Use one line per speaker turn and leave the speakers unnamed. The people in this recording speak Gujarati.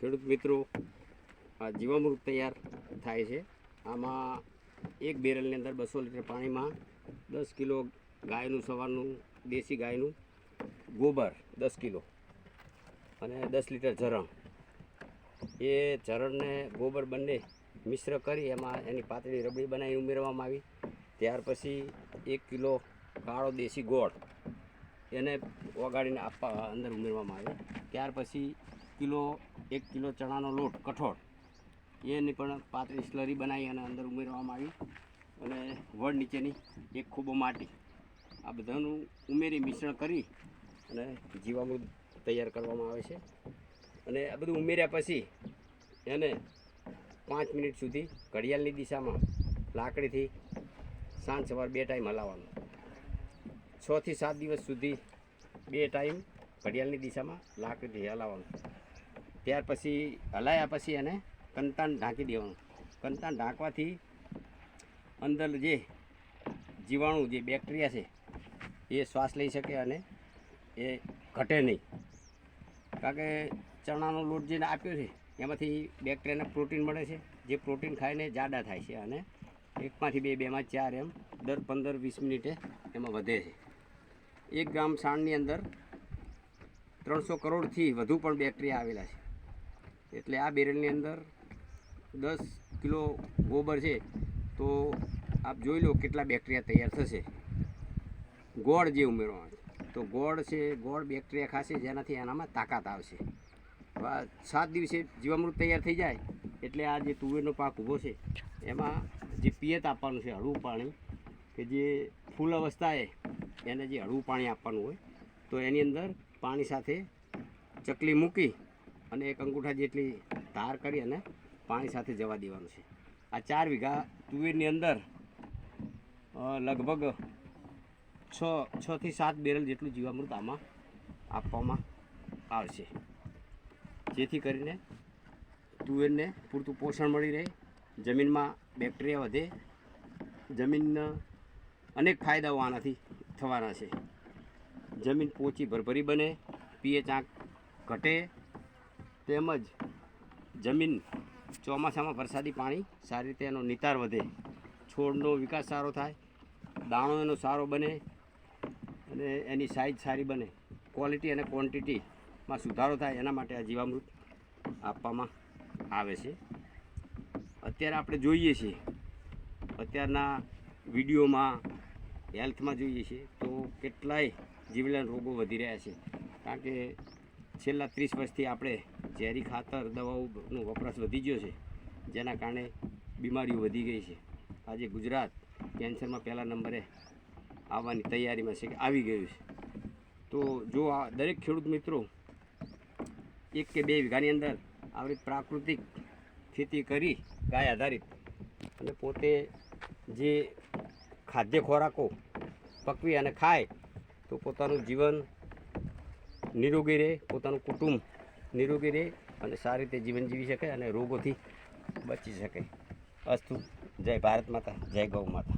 ખેડૂત મિત્રો, આ જીવામૃત તૈયાર થાય છે. આમાં એક બેરલની અંદર 200 લીટર પાણીમાં 10 કિલો ગાયનું સવારનું દેશી ગાયનું ગોબર 10 કિલો અને 10 લીટર ઝરણ, એ ઝરણને ગોબર બંને મિશ્ર કરી એમાં એની પાતળી રબડી બનાવી ઉમેરવામાં આવી. ત્યાર પછી 1 કિલો કાળો દેશી ગોળ એને ઓગાળીને આપવા અંદર ઉમેરવામાં આવે. ત્યાર પછી 1 કિલો ચણાનો લોટ કઠોળ એની પણ પાતળી સ્લરી બનાવી અને અંદર ઉમેરવામાં આવી. અને વડ નીચેની 1 ખૂબો માટી, આ બધાનું ઉમેરી મિશ્રણ કરી અને જીવામૃત તૈયાર કરવામાં આવે છે. અને આ બધું ઉમેર્યા પછી એને 5 મિનિટ સુધી ઘડિયાળની દિશામાં લાકડીથી સાંજ સવાર 2 ટાઈમ હલાવવાનું. 6 થી 7 દિવસ સુધી 2 ટાઈમ ઘડિયાળની દિશામાં લાકડીથી હલાવવાનું. ત્યાર પછી હલાયા પછી એને કંતાન ઢાંકી દેવાનું. કંતાન ઢાંકવાથી અંદર જે જીવાણુ જે બેક્ટેરિયા છે એ શ્વાસ લઈ શકે અને એ ઘટે નહીં. કારણ કે ચણાનો લોટ જે આપ્યો છે એમાંથી બેક્ટેરિયાને પ્રોટીન મળે છે, જે પ્રોટીન ખાઈને જાડા થાય છે અને 1માંથી 2, 2માં 4 એમ દર 15-20 મિનિટે એમાં વધે છે. 1 ગ્રામ છાણની અંદર 300 કરોડથી વધુ પણ બેક્ટેરિયા આવેલા છે. એટલે આ બેરલની અંદર 10 કિલો ગોબર છે તો આપ જોઈ લો કેટલા બેક્ટેરિયા તૈયાર થશે. ગોળ જે ઉમેરવામાં આવે તો ગોળ છે, ગોળ બેક્ટેરિયા ખાશે જેનાથી એનામાં તાકાત આવશે. 7 દિવસે જીવામૃત તૈયાર થઈ જાય એટલે આ જે તુવેરનો પાક ઊભો છે એમાં જે પિયત આપવાનું છે, હળવું પાણી, કે જે ફૂલ અવસ્થાએ એને જે હળવું પાણી આપવાનું હોય તો એની અંદર પાણી સાથે ચકલી મૂકી અને 1 અંગૂઠા જેટલી ધાર કરી અને પાણી સાથે જવા દેવાનું છે. આ 4 વીઘા તુવેરની અંદર લગભગ 6 થી 7 બેરલ જેટલું જીવામૃત આમાં આપવામાં આવશે, જેથી કરીને તુવેરને પૂરતું પોષણ મળી રહે, જમીનમાં બેક્ટેરિયા વધે, જમીનના અનેક ફાયદાઓ આનાથી થવાના છે. જમીન પોચી ભરભરી બને, પીએચ આંક ઘટે, તેમજ જમીન ચોમાસામાં વરસાદી પાણી સારી રીતે એનો નિતાર વધે, છોડનો વિકાસ સારો થાય, દાણો એનો સારો બને અને એની સાઇઝ સારી બને, ક્વોલિટી અને ક્વોન્ટિટીમાં સુધારો થાય, એના માટે આ જીવામૃત આપવામાં આવે છે. અત્યારે આપણે જોઈએ છીએ, અત્યારના વિડીયોમાં હેલ્થમાં જોઈએ છીએ તો કેટલાય જીવલેણ રોગો વધી રહ્યા છે. કારણ કે છેલ્લા 30 વર્ષથી આપણે ઝેરી ખાતર દવાઓનો વપરાશ વધી ગયો છે, જેના કારણે બીમારીઓ વધી ગઈ છે. આજે ગુજરાત કેન્સરમાં પહેલા નંબરે આવવાની તૈયારીમાં છે, કે આવી ગયું છે. તો જો આ દરેક ખેડૂત મિત્રો 1 કે 2 વીઘાની અંદર આવી પ્રાકૃતિક ખેતી કરી ગાય આધારિત અને પોતે જે ખાદ્ય ખોરાકો પકવી અને ખાય તો પોતાનું જીવન નિરોગી રહે, પોતાનું કુટુંબ નિરોગી રહે અને સારી રીતે જીવન જીવી શકે અને રોગોથી બચી શકે. અસ્તુ. જય ભારત માતા, જય ગૌ માતા.